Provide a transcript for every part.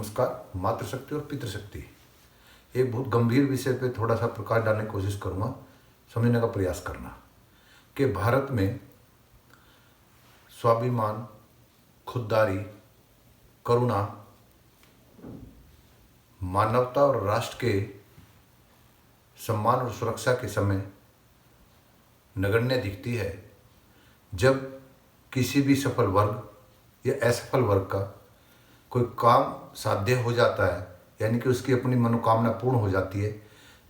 नमस्कार। मातृशक्ति और पितृशक्ति, एक बहुत गंभीर विषय पे थोड़ा सा प्रकाश डालने की कोशिश करूँगा, समझने का प्रयास करना कि भारत में स्वाभिमान, खुददारी, करुणा, मानवता और राष्ट्र के सम्मान और सुरक्षा के समय नगण्य दिखती है जब किसी भी सफल वर्ग या असफल वर्ग का कोई काम साध्य हो जाता है, यानी कि उसकी अपनी मनोकामना पूर्ण हो जाती है,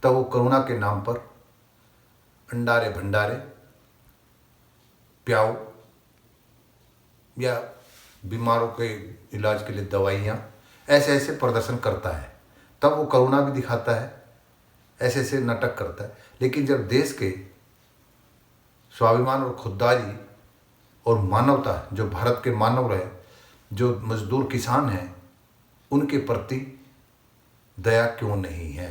तब वो करुणा के नाम पर अंडारे भंडारे, प्याऊ या बीमारों के इलाज के लिए दवाइयाँ ऐसे ऐसे प्रदर्शन करता है। तब वो करुणा भी दिखाता है, ऐसे ऐसे नाटक करता है। लेकिन जब देश के स्वाभिमान और खुददारी और मानवता, जो भारत के मानव रहे, जो मजदूर किसान हैं, उनके प्रति दया क्यों नहीं है?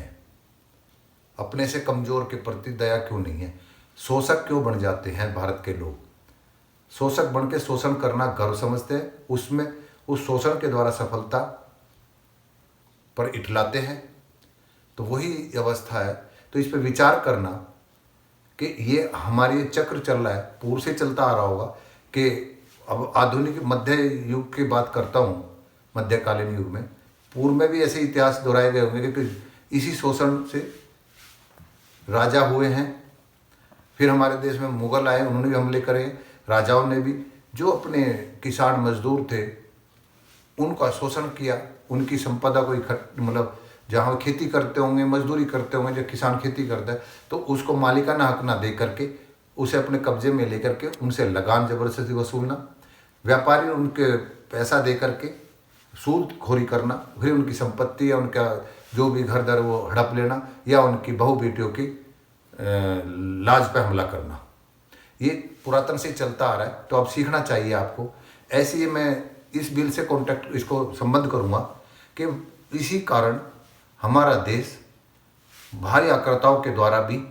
अपने से कमज़ोर के प्रति दया क्यों नहीं है? शोषक क्यों बन जाते हैं भारत के लोग? शोषक बन के शोषण करना गर्व समझते हैं, उसमें उस शोषण के द्वारा सफलता पर इठलाते हैं। तो वही अवस्था है। तो इस पर विचार करना कि ये हमारी चक्र चल रहा है, पूर्व से चलता आ रहा होगा कि अब आधुनिक मध्य युग की बात करता हूँ, मध्यकालीन युग में, पूर्व में भी ऐसे इतिहास दोहराए गए होंगे कि इसी शोषण से राजा हुए हैं। फिर हमारे देश में मुगल आए, उन्होंने भी हमले करे, राजाओं ने भी, जो अपने किसान मजदूर थे उनका शोषण किया, उनकी संपदा को मतलब जहाँ खेती करते होंगे, मजदूरी करते होंगे, जब किसान खेती करता है तो उसको मालिकाना हक ना दे करके उसे अपने कब्जे में लेकर के उनसे लगान जबरदस्ती वसूलना, व्यापारी उनके पैसा दे करके सूदखोरी करना, फिर उनकी संपत्ति या उनका जो भी घर दर वो हड़प लेना, या उनकी बहू बेटियों की लाज पर हमला करना। ये पुरातन से चलता आ रहा है। तो अब सीखना चाहिए आपको। ऐसे ही मैं इस बिल से कॉन्टेक्ट इसको संबंध करूँगा कि इसी कारण हमारा देश भारी आक्रांताओं के द्वारा भी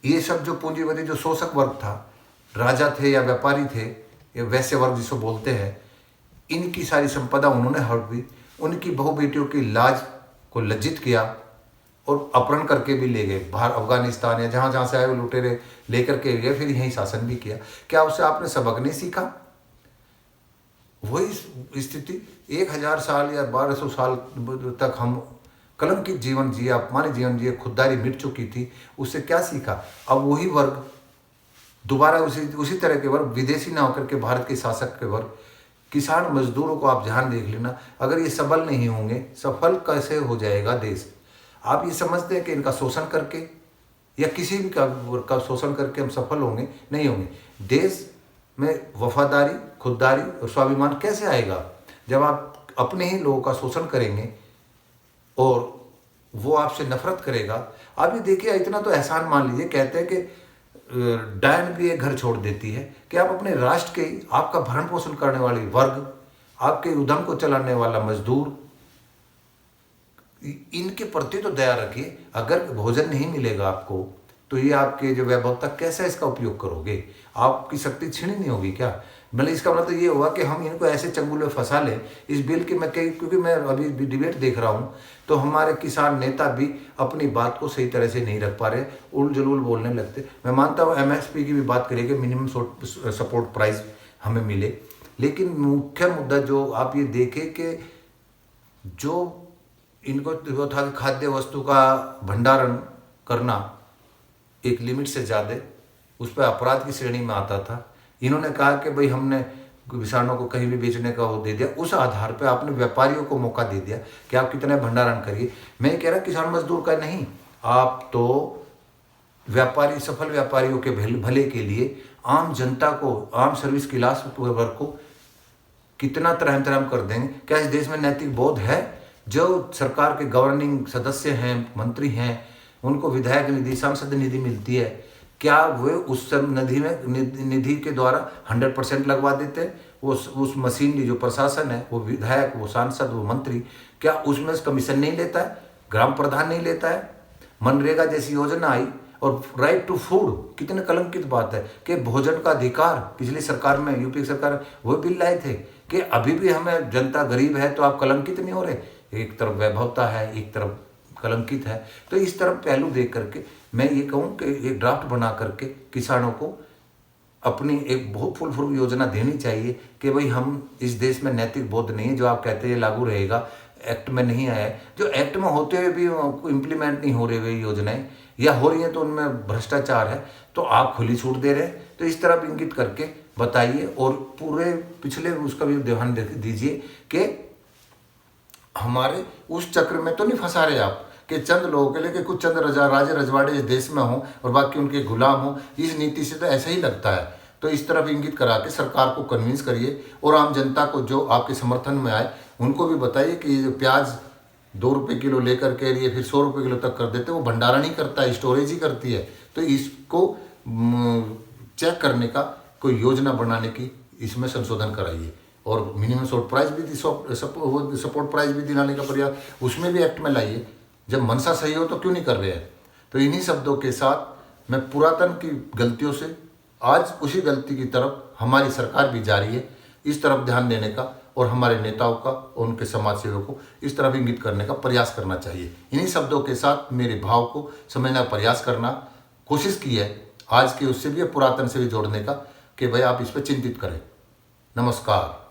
ये सब जो पूंजीपति, जो शोषक वर्ग था, राजा थे या व्यापारी थे या वैश्य वर्ग जिसको बोलते हैं, इनकी सारी संपदा उन्होंने हड़पी, उनकी बहू बेटियों की लाज को लज्जित किया और अपहरण करके भी ले गए। बाहर अफगानिस्तान या जहाँ जहाँ से आए वो लुटेरे लेकर के गए, फिर यहीं शासन भी किया। क्या उससे आपने सबक नहीं सीखा? वही स्थिति 1000 साल या 1200 साल तक हम कलंकित जीवन जिए, अपमानित जीवन जिए, खुददारी मिट चुकी थी। उससे क्या सीखा? अब वही वर्ग दोबारा उसी तरह के वर्ग, विदेशी ना होकर के भारत के शासक के वर्ग, किसान मजदूरों को आप ध्यान देख लेना। अगर ये सबल नहीं होंगे, सफल कैसे हो जाएगा देश? आप ये समझते हैं कि इनका शोषण करके या किसी भी का शोषण करके हम सफल होंगे? नहीं होंगे। देश में वफादारी, खुददारी और स्वाभिमान कैसे आएगा? जब आप अपने ही लोगों का शोषण करेंगे और वो आपसे नफरत करेगा। आप ये देखिए, इतना तो एहसान मान लीजिए, कहते हैं कि डायन भी एक घर छोड़ देती है, कि आप अपने राष्ट्र के, आपका भरण पोषण करने वाली वर्ग, आपके उद्यम को चलाने वाला मजदूर, इनके प्रति तो दया रखिए। अगर भोजन नहीं मिलेगा आपको तो ये आपके जो वैभव तक कैसे इसका उपयोग करोगे? आपकी शक्ति छीनी नहीं होगी क्या? मतलब इसका मतलब ये हुआ कि हम इनको ऐसे चंगुल में फंसा लें इस बिल के। क्योंकि मैं अभी डिबेट देख रहा हूँ तो हमारे किसान नेता भी अपनी बात को सही तरह से नहीं रख पा रहे, उल जलूल बोलने लगते। मैं मानता हूँ MSP की भी बात करिए, मिनिमम सपोर्ट प्राइस हमें मिले, लेकिन मुख्य मुद्दा जो आप ये देखें कि जो इनको वो था कि खाद्य वस्तु का भंडारण करना एक लिमिट से ज़्यादा उस पर अपराध की श्रेणी में आता था। इन्होंने कहा कि भाई हमने किसानों को कहीं भी बेचने का वो दे दिया, उस आधार पे आपने व्यापारियों को मौका दे दिया कि आप कितने भंडारण करिए। मैं कह रहा किसान मजदूर का नहीं, आप तो व्यापारी, सफल व्यापारियों के भले के लिए आम जनता को, आम सर्विस क्लास वर्ग को कितना तरह तरह कर देंगे? क्या इस देश में नैतिक बोध है? जो सरकार के गवर्निंग सदस्य हैं, मंत्री हैं, उनको विधायक निधि, सांसद निधि मिलती है, क्या वे उस निधि के द्वारा 100% लगवा देते हैं? उस मशीनरी जो प्रशासन है, वो विधायक, वो सांसद, वो मंत्री, क्या उसमें कमीशन नहीं लेता है? ग्राम प्रधान नहीं लेता है? मनरेगा जैसी योजना आई और राइट टू फूड, कितने कलंकित बात है कि भोजन का अधिकार पिछली सरकार में, यूपी सरकार वो बिल लाए थे कि अभी भी हमें जनता गरीब है तो आप कलंकित नहीं हो रहे। एक तरफ वैभवता है, एक तरफ कलंकित है। तो इस तरफ पहलू देख करके मैं ये कहूँ कि एक ड्राफ्ट बना करके किसानों को अपनी एक बहुत फुल योजना देनी चाहिए कि भाई हम इस देश में नैतिक बोध नहीं है, जो आप कहते हैं लागू रहेगा, एक्ट में नहीं आया है, जो एक्ट में होते हुए भी इम्प्लीमेंट नहीं हो रही हुई योजनाएं या हो रही हैं तो उनमें भ्रष्टाचार है, तो आप खुली छूट दे रहे हैं। तो इस तरह इंगित करके बताइए और पूरे पिछले उसका भी ध्यान दीजिए कि हमारे उस चक्र में तो नहीं फंसा रहे आप कि चंद लोगों के लिए कि कुछ चंद राजे रजवाड़े इस देश में हों और बाकी उनके गुलाम हों। इस नीति से तो ऐसा ही लगता है। तो इस तरफ इंगित करा के सरकार को कन्विंस करिए और आम जनता को जो आपके समर्थन में आए उनको भी बताइए कि ये जो प्याज 2 रुपये किलो लेकर के लिए फिर 100 रुपये किलो तक कर देते, वो भंडारा नहीं करता है, स्टोरेज ही करती है। तो इसको चेक करने का कोई योजना बनाने की इसमें संशोधन कराइए और मिनिमम सपोर्ट प्राइस भी सपोर्ट प्राइस भी दिलाने का प्रयास उसमें भी एक्ट में लाइए। जब मनसा सही हो तो क्यों नहीं कर रहे हैं। तो इन्हीं शब्दों के साथ मैं पुरातन की गलतियों से आज उसी गलती की तरफ हमारी सरकार भी जा रही है, इस तरफ ध्यान देने का और हमारे नेताओं का और उनके समाज सेवकों को इस तरफ इंगित करने का प्रयास करना चाहिए। इन्हीं शब्दों के साथ मेरे भाव को समझने का प्रयास करना कोशिश की है आज के उससे भी पुरातन से भी जोड़ने का कि भाई आप इस पर चिंतित करें। नमस्कार।